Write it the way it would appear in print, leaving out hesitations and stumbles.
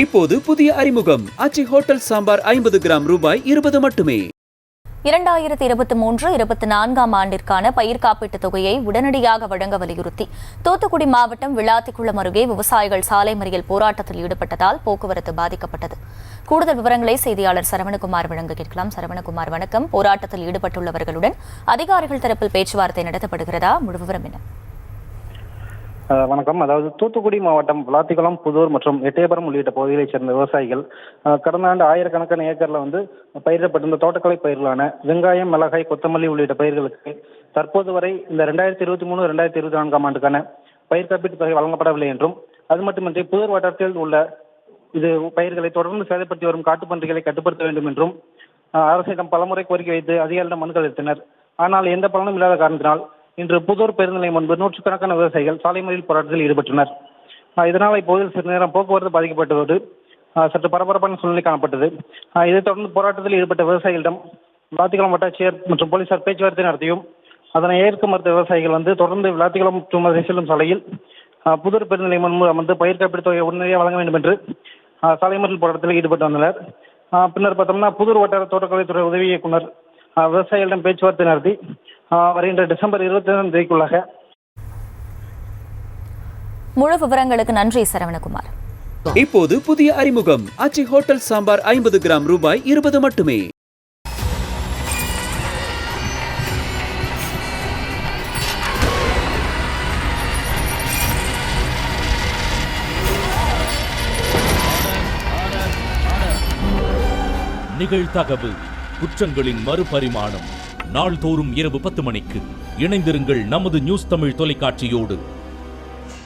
இப்போது புதிய அறிமுகம் ஆச்சி ஹோட்டல் சாம்பார் 50 கிராம் ரூபாய் 20 மட்டுமே. 2023-24 ஆண்டிற்கான பயிர் காப்பீட்டுத் தொகையை உடனடியாக வழங்க வலியுறுத்தி தூத்துக்குடி மாவட்டம் விளாத்திக்குளம் அருகே விவசாயிகள் சாலை மறியல் போராட்டத்தில் ஈடுபட்டதால் போக்குவரத்து பாதிக்கப்பட்டது. கூடுதல் விவரங்களை செய்தியாளர் சரவணகுமார் வழங்க கேட்கலாம். சரவணகுமார், வணக்கம். போராட்டத்தில் ஈடுபட்டுள்ளவர்களுடன் அதிகாரிகள் தரப்பில் பேச்சுவார்த்தை நடத்தப்படுகிறதா? முழு விவரம் என்ன? வணக்கம். அதாவது தூத்துக்குடி மாவட்டம் விளாத்திக்குளம், புதூர் மற்றும் எட்டயபுரம் உள்ளிட்ட பகுதிகளைச் சேர்ந்த விவசாயிகள் கடந்த ஆண்டு ஆயிரக்கணக்கான ஏக்கர்ல பயிரிடப்பட்டிருந்த தோட்டக்கலை பயிர்களான வெங்காயம், மிளகாய், கொத்தமல்லி உள்ளிட்ட பயிர்களுக்கு தற்போது வரை இந்த 2023-2024 ஆண்டுக்கான பயிர் காப்பீட்டு தொகை வழங்கப்படவில்லை என்றும், அது மட்டுமின்றி புதூர் வட்டாரத்தில் உள்ள இது பயிர்களை தொடர்ந்து சேதப்படுத்தி வரும் காட்டுப்பன்றிகளை கட்டுப்படுத்த வேண்டும் என்றும் அரசிடம் பலமுறை கோரிக்கை வைத்து அதிகாரிகளிடம் மனுக்கள் அளித்தனர். ஆனால் எந்த பலனும் இல்லாத காரணத்தினால் இன்று புதூர் பேருந்து நிலையம் முன்பு நூற்றுக்கணக்கான விவசாயிகள் சாலை மறியல் போராட்டத்தில் ஈடுபட்டனர். இதனால் இப்போது சிறிது நேரம் போக்குவரத்து பாதிக்கப்பட்டதோடு சற்று பரபரப்பான சூழ்நிலை காணப்பட்டது. இதைத் தொடர்ந்து போராட்டத்தில் ஈடுபட்ட விவசாயிகளிடம் விளாத்திக்குளம் வட்டாட்சியர் மற்றும் போலீசார் பேச்சுவார்த்தை நடத்தியும் அதனை ஏற்க மறுத்த விவசாயிகள் தொடர்ந்து விளாத்திக்குளம் மற்றும் அதை செல்லும் சாலையில் புதூர் பேருந்து நிலையம் முன்பு பயிர் காப்பீட்டு தொகையை உடனடியாக வழங்க வேண்டும் என்று சாலை மறியல் போராட்டத்தில் ஈடுபட்டு வந்தனர். பின்னர் பார்த்தோம்னா புதூர் வட்டார தோட்டக்கலைத்துறை உதவி இயக்குனர் விவசாயிகளிடம் பேச்சுவார்த்தை நடத்தி வருகின்ற டிசம்பர் 25ஆம் தேதிக்குள்ளாக. முழு விவரங்களுக்கு நன்றி சரவணகுமார். இப்போது புதிய அறிமுகம் ஆச்சி ஹோட்டல் சாம்பார் 50 கிராம் ரூபாய் 20 மட்டுமே. நிகழ்தகவு குற்றங்களின் மறுபரிமாணம் நாள்தோறும் இரவு 10 மணிக்கு இணைந்திருங்கள் நமது நியூஸ் தமிழ் தொலைக்காட்சியோடு.